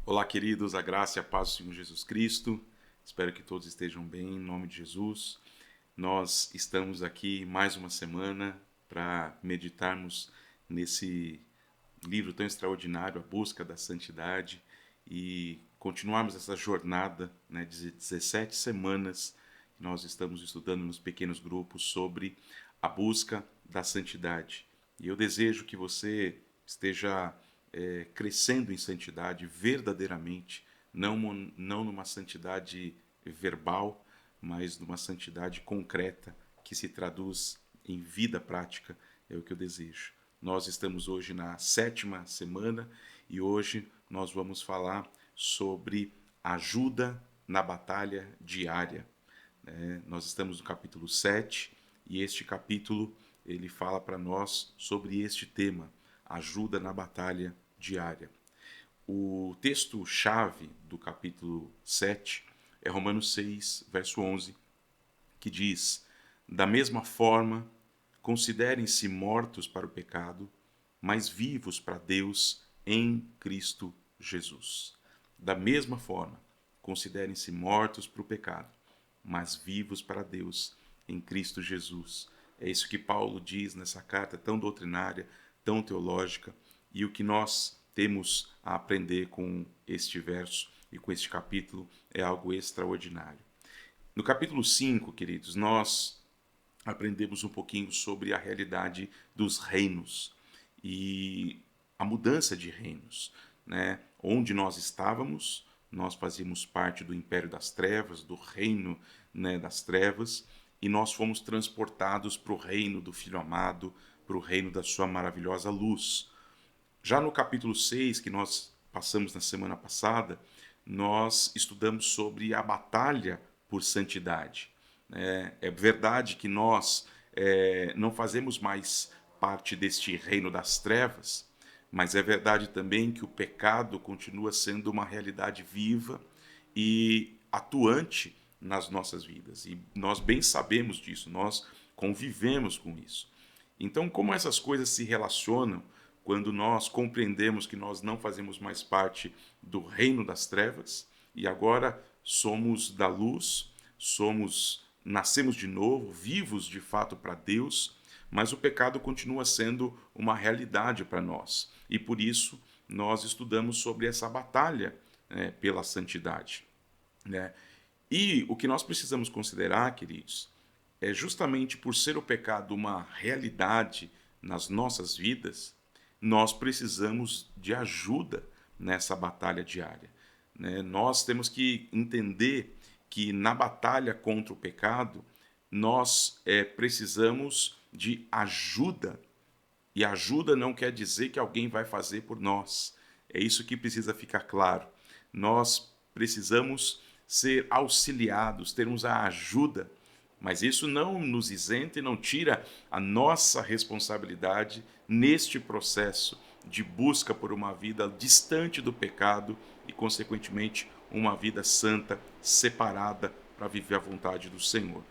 Olá, queridos, a graça e a paz do Senhor Jesus Cristo. Espero que todos estejam bem, em nome de Jesus. Nós estamos aqui mais uma semana para meditarmos nesse livro tão extraordinário, A Busca da Santidade, e continuarmos essa jornada, de 17 semanas que nós estamos estudando nos pequenos grupos sobre a busca da santidade. E eu desejo que você esteja crescendo em santidade verdadeiramente, não numa santidade verbal, mas numa santidade concreta que se traduz em vida prática, é o que eu desejo. Nós estamos hoje na 7ª semana e hoje nós vamos falar sobre ajuda na batalha diária. Nós estamos no capítulo 7 e este capítulo ele fala para nós sobre este tema, ajuda na batalha diária. O texto-chave do capítulo 7 é Romanos 6, verso 11, que diz: da mesma forma, considerem-se mortos para o pecado, mas vivos para Deus em Cristo Jesus. Da mesma forma, considerem-se mortos para o pecado, mas vivos para Deus em Cristo Jesus. É isso que Paulo diz nessa carta tão doutrinária, tão teológica, e o que nós temos a aprender com este verso e com este capítulo é algo extraordinário. No capítulo 5, queridos, nós aprendemos um pouquinho sobre a realidade dos reinos e a mudança de reinos, né? Onde nós estávamos, nós fazíamos parte do império das trevas, do reino, né, das trevas, e nós fomos transportados para o reino do Filho amado, para o reino da sua maravilhosa luz. Já no capítulo 6, que nós passamos na semana passada, nós estudamos sobre a batalha por santidade. É verdade que nós não fazemos mais parte deste reino das trevas, mas é verdade também que o pecado continua sendo uma realidade viva e atuante nas nossas vidas. E nós bem sabemos disso, nós convivemos com isso. Então, como essas coisas se relacionam quando nós compreendemos que nós não fazemos mais parte do reino das trevas e agora somos da luz, nascemos de novo, vivos de fato para Deus, mas o pecado continua sendo uma realidade para nós. E por isso nós estudamos sobre essa batalha, pela santidade, né? E o que nós precisamos considerar, queridos, é justamente por ser o pecado uma realidade nas nossas vidas, nós precisamos de ajuda nessa batalha diária, né? Nós temos que entender que na batalha contra o pecado, nós precisamos de ajuda. E ajuda não quer dizer que alguém vai fazer por nós. É isso que precisa ficar claro. Nós precisamos ser auxiliados, termos a ajuda, mas isso não nos isenta e não tira a nossa responsabilidade neste processo de busca por uma vida distante do pecado e, consequentemente, uma vida santa, separada para viver a vontade do Senhor.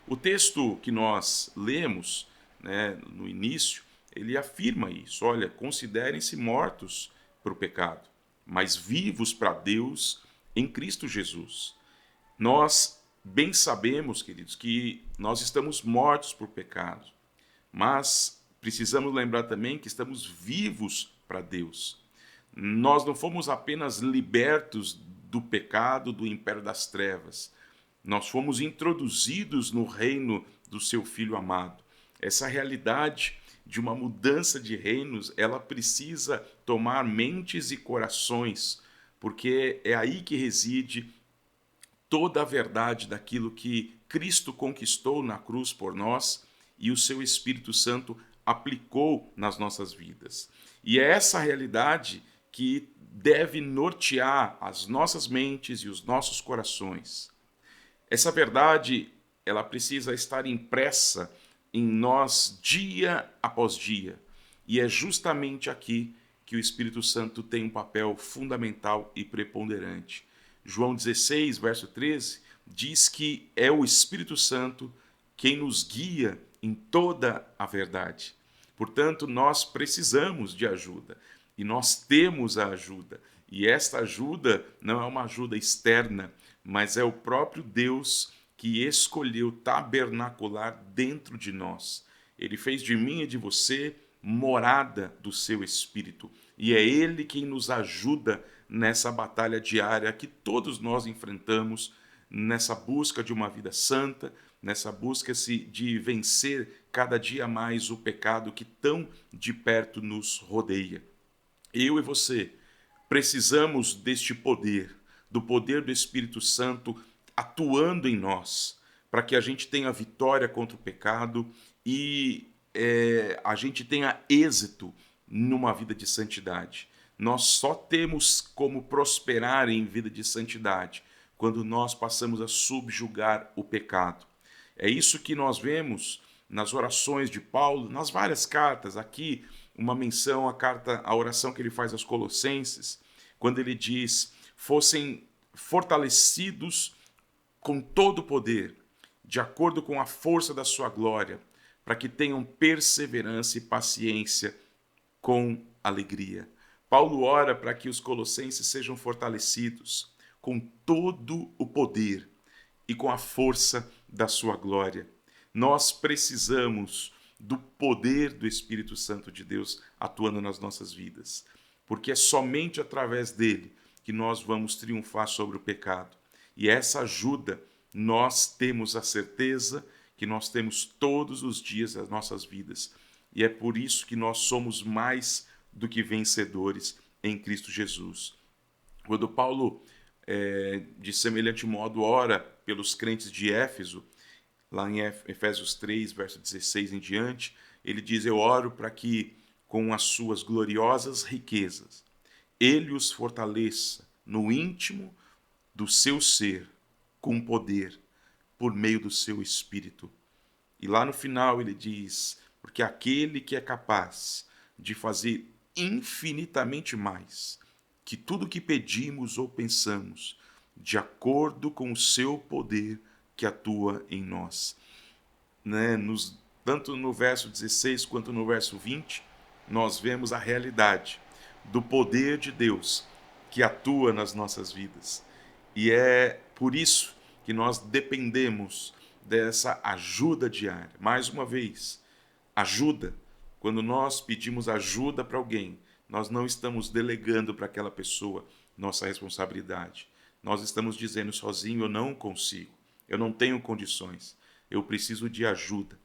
O texto que nós lemos, né, no início, ele afirma isso. Olha, considerem-se mortos para o pecado, mas vivos para Deus em Cristo Jesus. Nós bem sabemos, queridos, que nós estamos mortos por pecado, mas precisamos lembrar também que estamos vivos para Deus. Nós não fomos apenas libertos do pecado, do império das trevas. Nós fomos introduzidos no reino do seu Filho amado. Essa realidade de uma mudança de reinos, ela precisa tomar mentes e corações, porque é aí que reside toda a verdade daquilo que Cristo conquistou na cruz por nós e o seu Espírito Santo aplicou nas nossas vidas. E é essa realidade que deve nortear as nossas mentes e os nossos corações. Essa verdade, ela precisa estar impressa em nós dia após dia. E é justamente aqui que o Espírito Santo tem um papel fundamental e preponderante. João 16, verso 13, diz que é o Espírito Santo quem nos guia em toda a verdade. Portanto, nós precisamos de ajuda. E nós temos a ajuda. E esta ajuda não é uma ajuda externa, mas é o próprio Deus que escolheu tabernacular dentro de nós. Ele fez de mim e de você morada do seu Espírito. E é Ele quem nos ajuda nessa batalha diária que todos nós enfrentamos, nessa busca de uma vida santa, nessa busca de vencer cada dia mais o pecado que tão de perto nos rodeia. Eu e você precisamos deste poder, do poder do Espírito Santo atuando em nós, para que a gente tenha vitória contra o pecado e a gente tenha êxito numa vida de santidade. Nós só temos como prosperar em vida de santidade quando nós passamos a subjugar o pecado. É isso que nós vemos nas orações de Paulo, nas várias cartas. Aqui, uma menção à oração que ele faz aos Colossenses, quando ele diz: fossem fortalecidos com todo o poder, de acordo com a força da sua glória, para que tenham perseverança e paciência com alegria. Paulo ora para que os colossenses sejam fortalecidos com todo o poder e com a força da sua glória. Nós precisamos do poder do Espírito Santo de Deus atuando nas nossas vidas, porque é somente através dele que nós vamos triunfar sobre o pecado. E essa ajuda nós temos a certeza que nós temos todos os dias das nossas vidas. E é por isso que nós somos mais do que vencedores em Cristo Jesus. Quando Paulo, de semelhante modo, ora pelos crentes de Éfeso, lá em Efésios 3, verso 16 em diante, ele diz: eu oro para que, com as suas gloriosas riquezas, ele os fortaleça no íntimo do seu ser, com poder, por meio do seu Espírito. E lá no final ele diz: porque aquele que é capaz de fazer infinitamente mais que tudo que pedimos ou pensamos, de acordo com o seu poder que atua em nós. Tanto no verso 16 quanto no verso 20, nós vemos a realidade do poder de Deus que atua nas nossas vidas. E é por isso que nós dependemos dessa ajuda diária. Mais uma vez, ajuda. Quando nós pedimos ajuda para alguém, nós não estamos delegando para aquela pessoa nossa responsabilidade. Nós estamos dizendo: sozinho eu não consigo, eu não tenho condições, eu preciso de ajuda.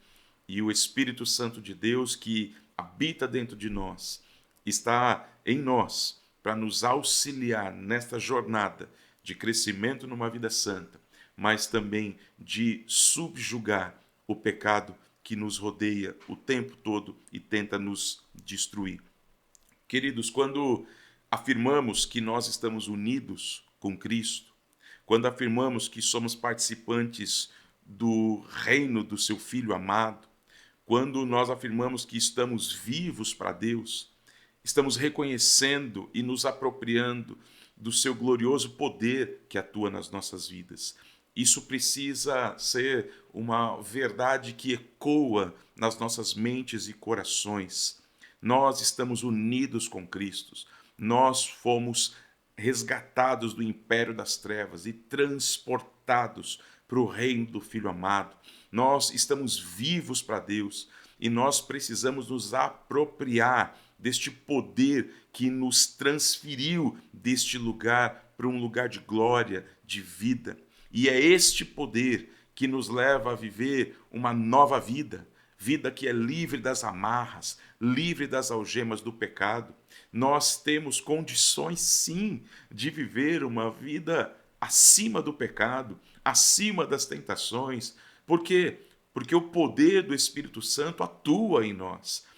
E o Espírito Santo de Deus, que habita dentro de nós, está em nós para nos auxiliar nesta jornada de crescimento numa vida santa, mas também de subjugar o pecado que nos rodeia o tempo todo e tenta nos destruir. Queridos, quando afirmamos que nós estamos unidos com Cristo, quando afirmamos que somos participantes do reino do seu Filho amado, quando nós afirmamos que estamos vivos para Deus, estamos reconhecendo e nos apropriando do seu glorioso poder que atua nas nossas vidas. Isso precisa ser uma verdade que ecoa nas nossas mentes e corações. Nós estamos unidos com Cristo. Nós fomos resgatados do império das trevas e transportados para o reino do Filho amado. Nós estamos vivos para Deus e nós precisamos nos apropriar deste poder que nos transferiu deste lugar para um lugar de glória, de vida. E é este poder que nos leva a viver uma nova vida, vida que é livre das amarras, livre das algemas do pecado. Nós temos condições, sim, de viver uma vida acima do pecado, acima das tentações. Por quê? Porque o poder do Espírito Santo atua em nós.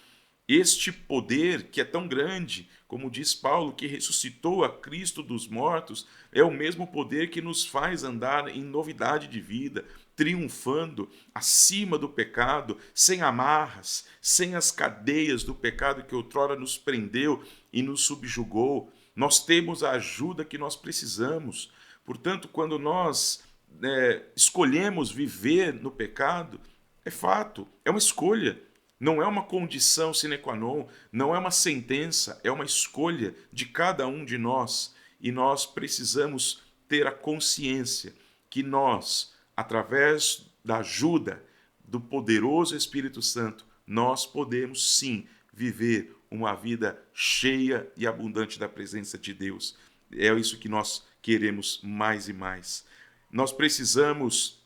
Este poder que é tão grande, como diz Paulo, que ressuscitou a Cristo dos mortos, é o mesmo poder que nos faz andar em novidade de vida, triunfando acima do pecado, sem amarras, sem as cadeias do pecado que outrora nos prendeu e nos subjugou. Nós temos a ajuda que nós precisamos. Portanto, quando nós escolhemos viver no pecado, é fato, é uma escolha. Não é uma condição sine qua non, não é uma sentença, é uma escolha de cada um de nós. E nós precisamos ter a consciência que nós, através da ajuda do poderoso Espírito Santo, nós podemos sim viver uma vida cheia e abundante da presença de Deus. É isso que nós queremos mais e mais. Nós precisamos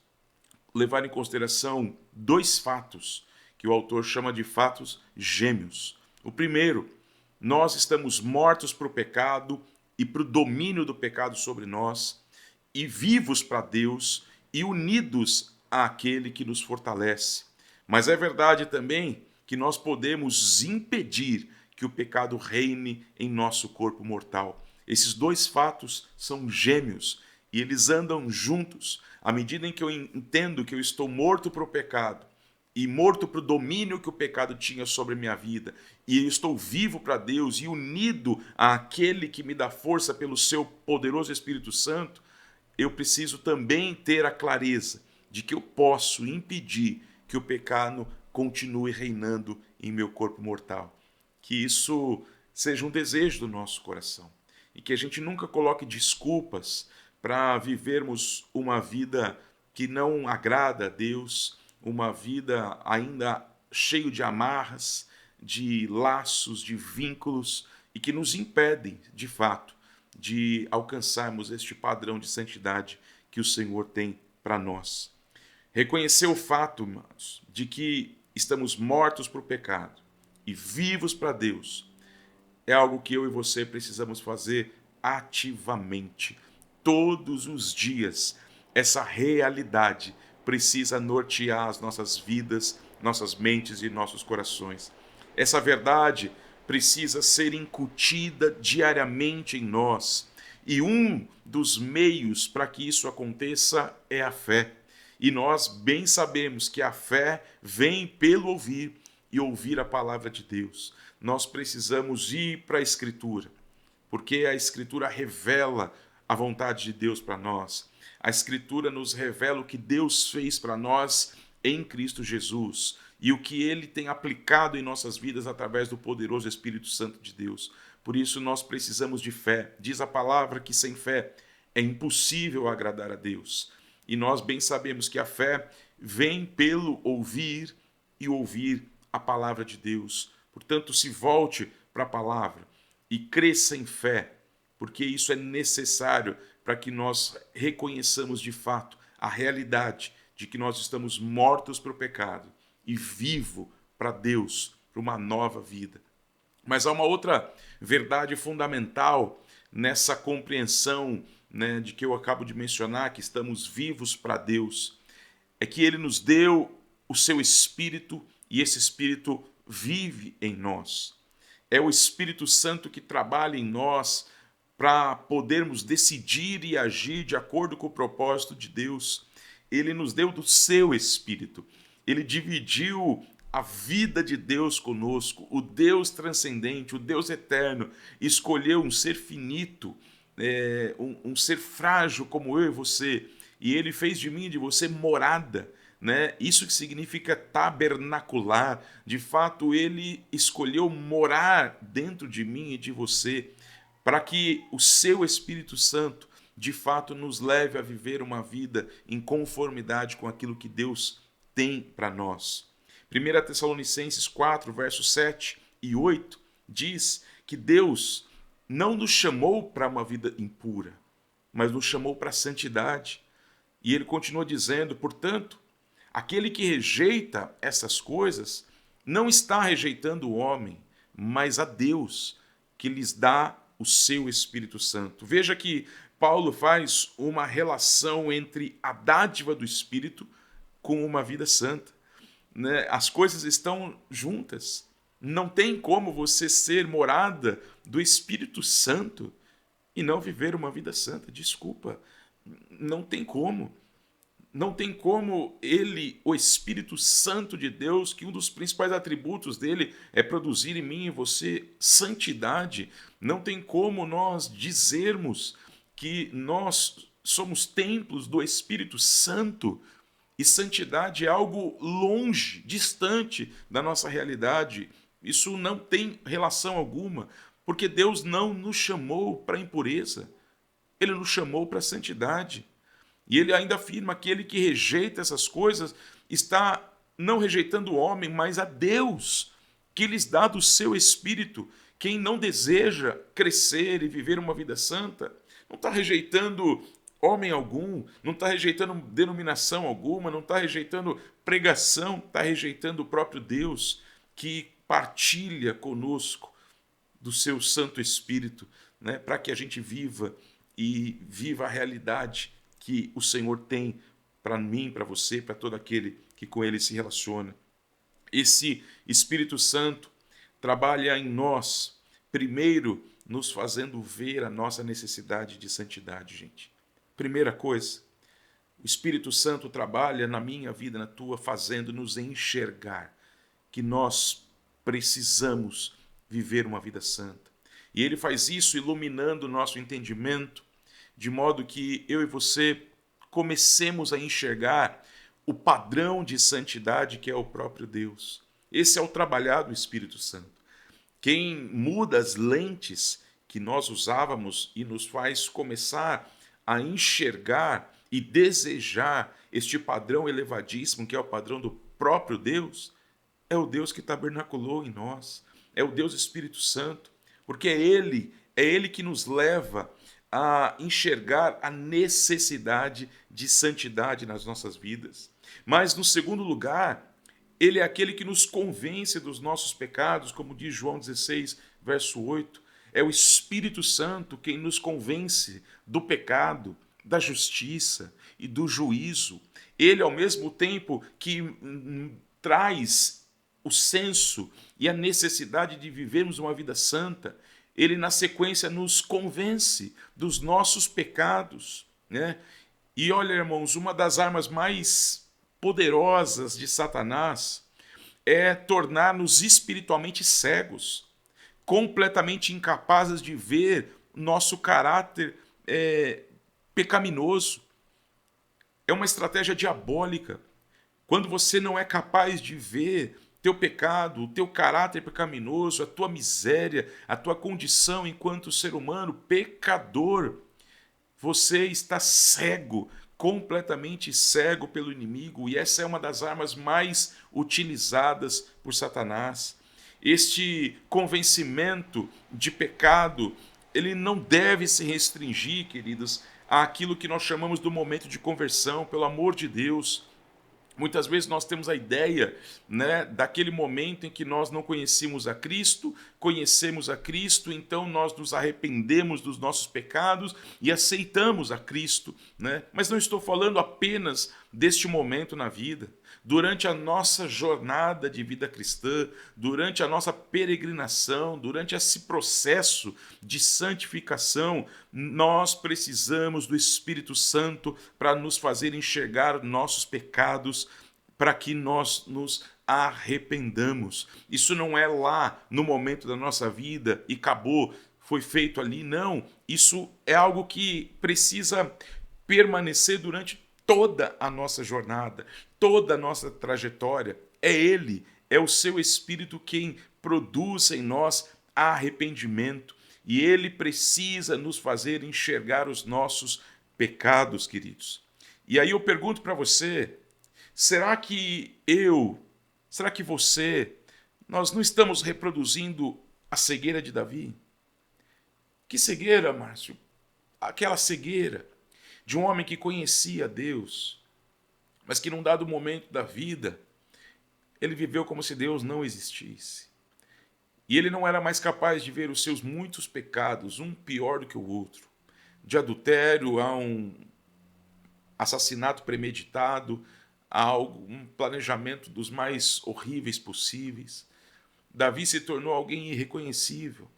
levar em consideração dois fatos que o autor chama de fatos gêmeos. O primeiro, nós estamos mortos para o pecado e para o domínio do pecado sobre nós, e vivos para Deus e unidos àquele que nos fortalece. Mas é verdade também que nós podemos impedir que o pecado reine em nosso corpo mortal. Esses dois fatos são gêmeos e eles andam juntos. À medida em que eu entendo que eu estou morto para o pecado e morto para o domínio que o pecado tinha sobre a minha vida, e eu estou vivo para Deus e unido àquele que me dá força pelo seu poderoso Espírito Santo, eu preciso também ter a clareza de que eu posso impedir que o pecado continue reinando em meu corpo mortal. Que isso seja um desejo do nosso coração e que a gente nunca coloque desculpas para vivermos uma vida que não agrada a Deus, uma vida ainda cheia de amarras, de laços, de vínculos e que nos impedem, de fato, de alcançarmos este padrão de santidade que o Senhor tem para nós. Reconhecer o fato, irmãos, de que estamos mortos para o pecado e vivos para Deus é algo que eu e você precisamos fazer ativamente. Todos os dias, essa realidade precisa nortear as nossas vidas, nossas mentes e nossos corações. Essa verdade precisa ser incutida diariamente em nós. E um dos meios para que isso aconteça é a fé. E nós bem sabemos que a fé vem pelo ouvir e ouvir a palavra de Deus. Nós precisamos ir para a Escritura, porque a Escritura revela a vontade de Deus para nós. A Escritura nos revela o que Deus fez para nós em Cristo Jesus e o que Ele tem aplicado em nossas vidas através do poderoso Espírito Santo de Deus. Por isso nós precisamos de fé. Diz a palavra que sem fé é impossível agradar a Deus. E nós bem sabemos que a fé vem pelo ouvir e ouvir a palavra de Deus. Portanto, se volte para a palavra e cresça em fé, porque isso é necessário para que nós reconheçamos de fato a realidade de que nós estamos mortos para o pecado e vivo para Deus, para uma nova vida. Mas há uma outra verdade fundamental nessa compreensão, né, de que eu acabo de mencionar, que estamos vivos para Deus, é que Ele nos deu o seu Espírito e esse Espírito vive em nós. É o Espírito Santo que trabalha em nós para podermos decidir e agir de acordo com o propósito de Deus. Ele nos deu do seu Espírito. Ele dividiu a vida de Deus conosco. O Deus transcendente, o Deus eterno, escolheu um ser finito, um ser frágil como eu e você. E Ele fez de mim e de você morada. Né? Isso que significa tabernacular. De fato, Ele escolheu morar dentro de mim e de você, para que o seu Espírito Santo, de fato, nos leve a viver uma vida em conformidade com aquilo que Deus tem para nós. 1 Tessalonicenses 4, versos 7 e 8, diz que Deus não nos chamou para uma vida impura, mas nos chamou para a santidade. E ele continua dizendo, portanto, aquele que rejeita essas coisas não está rejeitando o homem, mas a Deus, que lhes dá o seu Espírito Santo. Veja que Paulo faz uma relação entre a dádiva do Espírito com uma vida santa. Né? As coisas estão juntas. Não tem como você ser morada do Espírito Santo e não viver uma vida santa. Desculpa, não tem como. Não tem como ele, o Espírito Santo de Deus, que um dos principais atributos dele é produzir em mim e você santidade. Não tem como nós dizermos que nós somos templos do Espírito Santo E santidade é algo longe, distante da nossa realidade. Isso não tem relação alguma, porque Deus não nos chamou para a impureza. Ele nos chamou para a santidade. E ele ainda afirma que aquele que rejeita essas coisas está não rejeitando o homem, mas a Deus, que lhes dá do seu espírito. Quem não deseja crescer e viver uma vida santa, não está rejeitando homem algum, não está rejeitando denominação alguma, não está rejeitando pregação, está rejeitando o próprio Deus, que partilha conosco do seu Santo Espírito, né, para que a gente viva e viva a realidade que o Senhor tem para mim, para você, para todo aquele que com ele se relaciona. Esse Espírito Santo trabalha em nós, primeiro nos fazendo ver a nossa necessidade de santidade, gente. Primeira coisa, o Espírito Santo trabalha na minha vida, na tua, fazendo-nos enxergar que nós precisamos viver uma vida santa. E ele faz isso iluminando o nosso entendimento, de modo que eu e você comecemos a enxergar o padrão de santidade que é o próprio Deus. Esse é o trabalhar do Espírito Santo. Quem muda as lentes que nós usávamos e nos faz começar a enxergar e desejar este padrão elevadíssimo, que é o padrão do próprio Deus, é o Deus que tabernaculou em nós, é o Deus Espírito Santo, porque é Ele que nos leva a enxergar a necessidade de santidade nas nossas vidas. Mas, no segundo lugar, Ele é aquele que nos convence dos nossos pecados, como diz João 16, verso 8. É o Espírito Santo quem nos convence do pecado, da justiça e do juízo. Ele, ao mesmo tempo que traz o senso e a necessidade de vivermos uma vida santa, ele, na sequência, nos convence dos nossos pecados, né? E olha, irmãos, uma das armas mais poderosas de Satanás é tornar-nos espiritualmente cegos, completamente incapazes de ver nosso caráter pecaminoso. É uma estratégia diabólica. Quando você não é capaz de ver teu pecado, o teu caráter pecaminoso, a tua miséria, a tua condição enquanto ser humano pecador, você está cego, completamente cego pelo inimigo, e essa é uma das armas mais utilizadas por Satanás. Este convencimento de pecado, ele não deve se restringir, queridos, àquilo que nós chamamos do momento de conversão, pelo amor de Deus. Muitas vezes nós temos a ideia, né, daquele momento em que nós não conhecemos a Cristo, conhecemos a Cristo, então nós nos arrependemos dos nossos pecados e aceitamos a Cristo, né? Mas não estou falando apenas deste momento na vida. Durante a nossa jornada de vida cristã, durante a nossa peregrinação, durante esse processo de santificação, nós precisamos do Espírito Santo para nos fazer enxergar nossos pecados, para que nós nos arrependamos. Isso não é lá no momento da nossa vida e acabou, foi feito ali, não. Isso é algo que precisa permanecer durante toda a nossa jornada, toda a nossa trajetória. É Ele, é o seu Espírito quem produz em nós arrependimento. E Ele precisa nos fazer enxergar os nossos pecados, queridos. E aí eu pergunto para você, será que você, nós não estamos reproduzindo a cegueira de Davi? Que cegueira, Márcio? Aquela cegueira de um homem que conhecia Deus, mas que num dado momento da vida, ele viveu como se Deus não existisse. E ele não era mais capaz de ver os seus muitos pecados, um pior do que o outro. De adultério a um assassinato premeditado, a um planejamento dos mais horríveis possíveis. Davi se tornou alguém irreconhecível.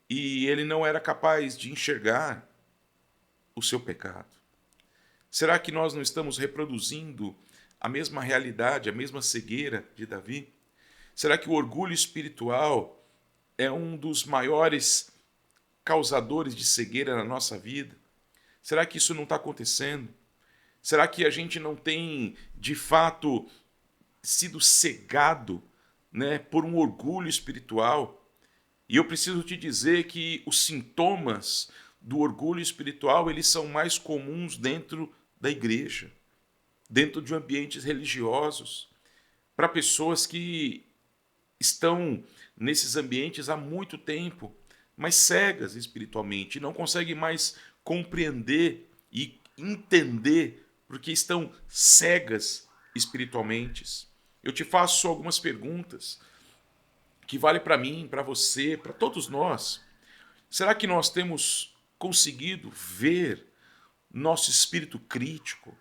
E ele não era capaz de enxergar o seu pecado. Será que nós não estamos reproduzindo a mesma realidade, a mesma cegueira de Davi? Será que o orgulho espiritual é um dos maiores causadores de cegueira na nossa vida? Será que isso não está acontecendo? Será que a gente não tem, de fato, sido cegado, né, por um orgulho espiritual? E eu preciso te dizer que os sintomas do orgulho espiritual, eles são mais comuns dentro da igreja, dentro de ambientes religiosos, para pessoas que estão nesses ambientes há muito tempo, mas cegas espiritualmente, e não conseguem mais compreender e entender porque estão cegas espiritualmente. Eu te faço algumas perguntas que vale para mim, para você, para todos nós. Será que nós temos conseguido ver nosso espírito crítico,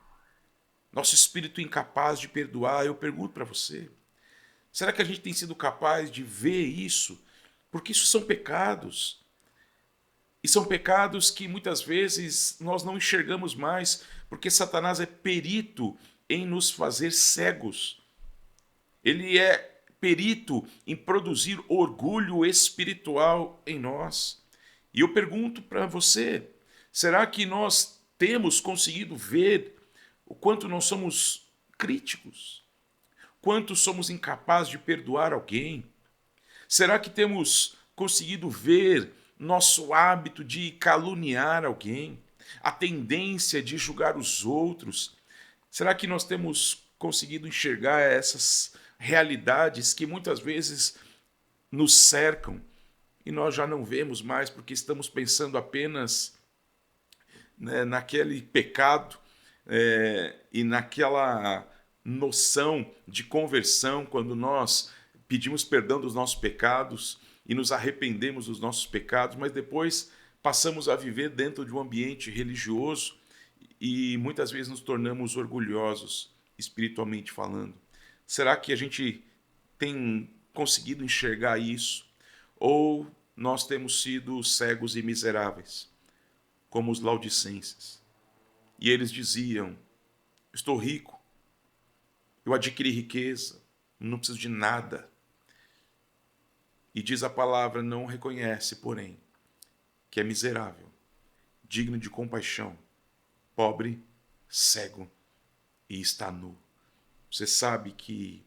nosso espírito incapaz de perdoar? Eu pergunto para você. Será que a gente tem sido capaz de ver isso? Porque isso são pecados. E são pecados que muitas vezes nós não enxergamos mais, porque Satanás é perito em nos fazer cegos. Ele é perito em produzir orgulho espiritual em nós. E eu pergunto para você, será que nós temos conseguido ver o quanto nós somos críticos? Quanto somos incapazes de perdoar alguém? Será que temos conseguido ver nosso hábito de caluniar alguém? A tendência de julgar os outros? Será que nós temos conseguido enxergar essas realidades que muitas vezes nos cercam e nós já não vemos mais porque estamos pensando apenas, né, naquele pecado e naquela noção de conversão, quando nós pedimos perdão dos nossos pecados e nos arrependemos dos nossos pecados, mas depois passamos a viver dentro de um ambiente religioso e muitas vezes nos tornamos orgulhosos, espiritualmente falando. Será que a gente tem conseguido enxergar isso? Ou nós temos sido cegos e miseráveis, como os laodicenses? E eles diziam: estou rico, eu adquiri riqueza, não preciso de nada. E diz a palavra, não reconhece, porém, que é miserável, digno de compaixão, pobre, cego e está nu. Você sabe que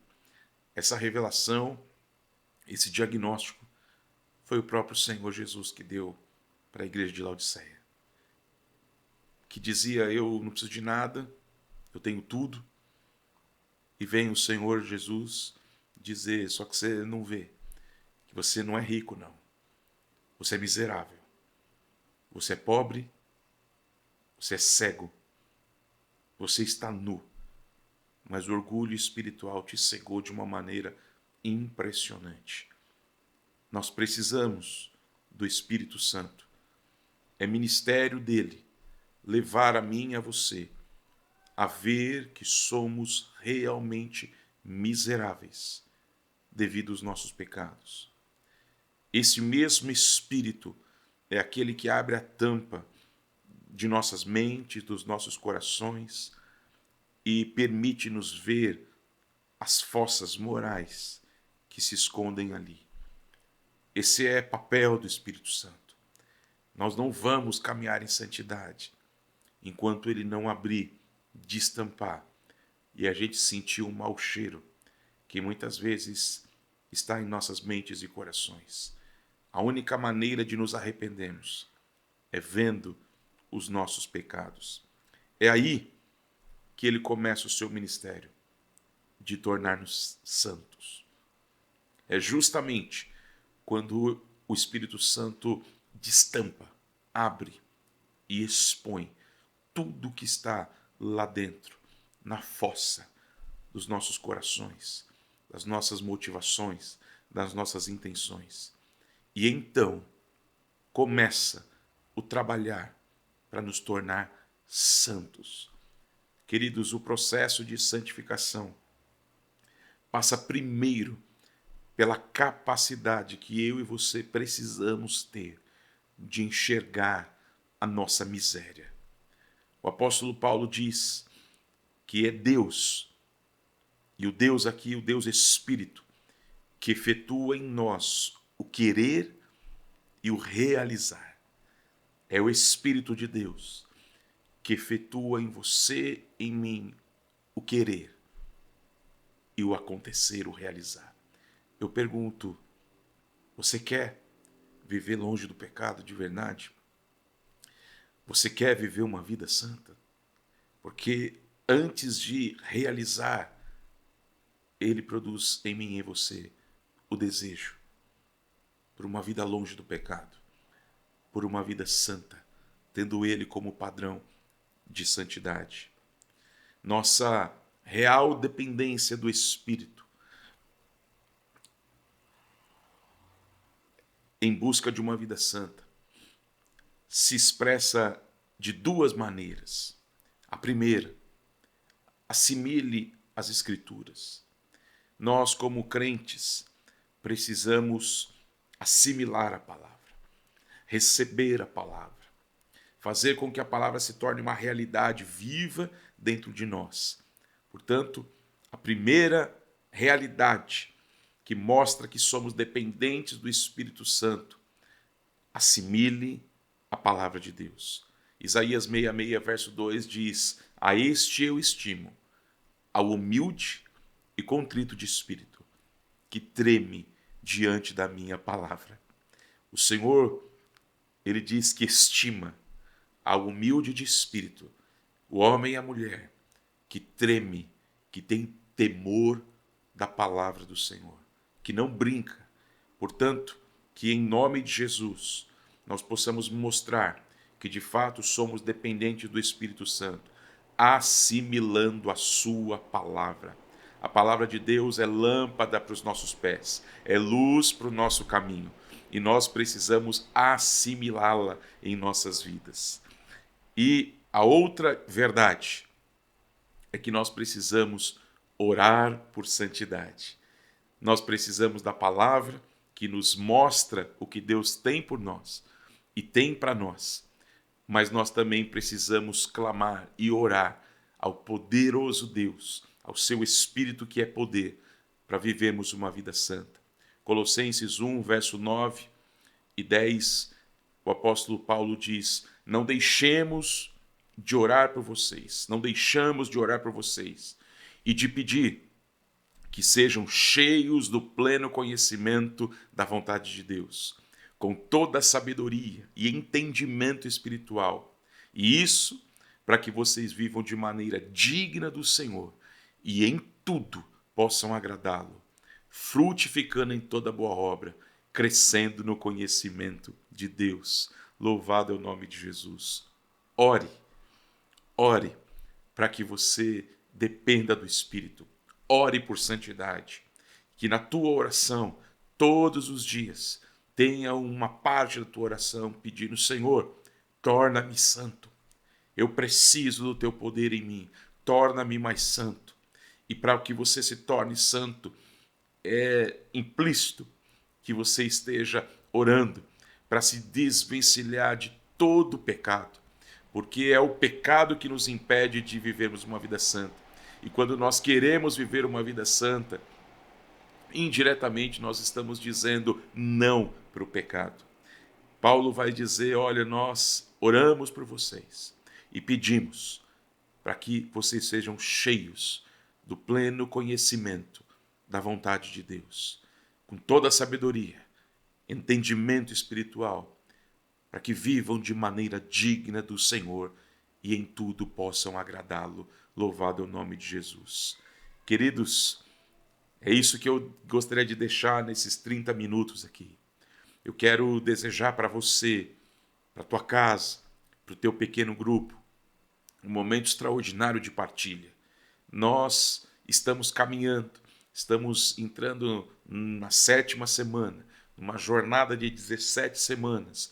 essa revelação, esse diagnóstico, foi o próprio Senhor Jesus que deu para a igreja de Laodiceia. Que dizia, eu não preciso de nada, eu tenho tudo. E vem o Senhor Jesus dizer, só que você não vê, que você não é rico, não. Você é miserável. Você é pobre, você é cego, você está nu. Mas o orgulho espiritual te cegou de uma maneira impressionante. Nós precisamos do Espírito Santo. É ministério dele levar a mim e a você a ver que somos realmente miseráveis devido aos nossos pecados. Esse mesmo Espírito é aquele que abre a tampa de nossas mentes, dos nossos corações e permite-nos ver as fossas morais que se escondem ali. Esse é papel do Espírito Santo. Nós não vamos caminhar em santidade enquanto ele não abrir, destampar e a gente sentir um mau cheiro que muitas vezes está em nossas mentes e corações. A única maneira de nos arrependermos é vendo os nossos pecados. É aí que ele começa o seu ministério de tornar-nos santos. É justamente quando o Espírito Santo destampa, abre e expõe tudo que está lá dentro, na fossa dos nossos corações, das nossas motivações, das nossas intenções. E então começa o trabalhar para nos tornar santos. Queridos, o processo de santificação passa primeiro pela capacidade que eu e você precisamos ter de enxergar a nossa miséria. O apóstolo Paulo diz que é Deus, e o Deus aqui, o Deus Espírito, que efetua em nós o querer e o realizar. É o Espírito de Deus que efetua em você, em mim, o querer e o acontecer, o realizar. Eu pergunto, você quer viver longe do pecado de verdade? Você quer viver uma vida santa? Porque antes de realizar, ele produz em mim e em você o desejo por uma vida longe do pecado, por uma vida santa, tendo ele como padrão de santidade. Nossa real dependência do Espírito em busca de uma vida santa se expressa de duas maneiras. A primeira, assimile as Escrituras. Nós, como crentes, precisamos assimilar a palavra, receber a palavra, fazer com que a palavra se torne uma realidade viva dentro de nós. Portanto, a primeira realidade que mostra que somos dependentes do Espírito Santo, assimile a palavra de Deus. Isaías 66, verso 2 diz: a este eu estimo, ao humilde e contrito de espírito, que treme diante da minha palavra. O Senhor, ele diz que estima ao humilde de espírito, o homem e a mulher, que treme, que tem temor da palavra do Senhor, que não brinca. Portanto, que em nome de Jesus nós possamos mostrar que de fato somos dependentes do Espírito Santo, assimilando a sua palavra. A palavra de Deus é lâmpada para os nossos pés, é luz para o nosso caminho, e nós precisamos assimilá-la em nossas vidas. E a outra verdade é que nós precisamos orar por santidade. Nós precisamos da palavra que nos mostra o que Deus tem por nós e tem para nós. Mas nós também precisamos clamar e orar ao poderoso Deus, ao seu Espírito que é poder, para vivermos uma vida santa. Colossenses 1, verso 9 e 10, o apóstolo Paulo diz: não deixemos de orar por vocês, não deixamos de orar por vocês e de pedir que sejam cheios do pleno conhecimento da vontade de Deus, com toda a sabedoria e entendimento espiritual. E isso para que vocês vivam de maneira digna do Senhor e em tudo possam agradá-lo, frutificando em toda boa obra, crescendo no conhecimento de Deus. Louvado é o nome de Jesus. Ore, ore para que você dependa do Espírito. Ore por santidade. Que na tua oração, todos os dias, tenha uma parte da tua oração pedindo: Senhor, torna-me santo. Eu preciso do teu poder em mim. Torna-me mais santo. E para que você se torne santo, é implícito que você esteja orando para se desvencilhar de todo o pecado, porque é o pecado que nos impede de vivermos uma vida santa. E quando nós queremos viver uma vida santa, indiretamente nós estamos dizendo não para o pecado. Paulo vai dizer: olha, nós oramos por vocês e pedimos para que vocês sejam cheios do pleno conhecimento da vontade de Deus, com toda a sabedoria, entendimento espiritual, para que vivam de maneira digna do Senhor e em tudo possam agradá-lo. Louvado é o nome de Jesus. Queridos, é isso que eu gostaria de deixar nesses 30 minutos aqui. Eu quero desejar para você, para a tua casa, para o teu pequeno grupo, um momento extraordinário de partilha. Nós estamos caminhando, estamos entrando na 7ª semana, numa jornada de 17 semanas,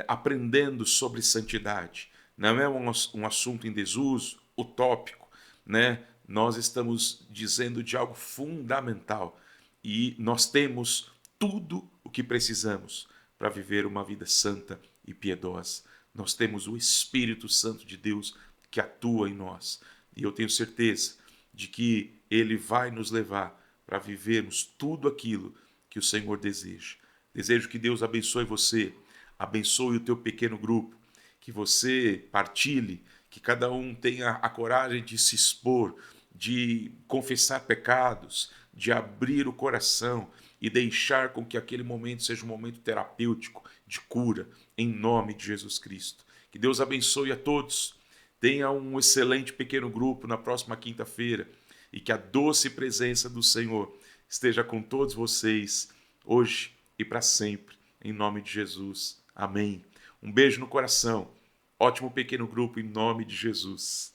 aprendendo sobre santidade. Não é um assunto em desuso, utópico, né? Nós estamos dizendo de algo fundamental e nós temos tudo o que precisamos para viver uma vida santa e piedosa. Nós temos o Espírito Santo de Deus que atua em nós e eu tenho certeza de que Ele vai nos levar para vivermos tudo aquilo que o Senhor deseja. Desejo que Deus abençoe você, abençoe o teu pequeno grupo, que você partilhe, que cada um tenha a coragem de se expor, de confessar pecados, de abrir o coração e deixar com que aquele momento seja um momento terapêutico, de cura, em nome de Jesus Cristo. Que Deus abençoe a todos. Tenha um excelente pequeno grupo na próxima quinta-feira e que a doce presença do Senhor esteja com todos vocês, hoje e para sempre, em nome de Jesus. Amém. Um beijo no coração. Ótimo pequeno grupo em nome de Jesus.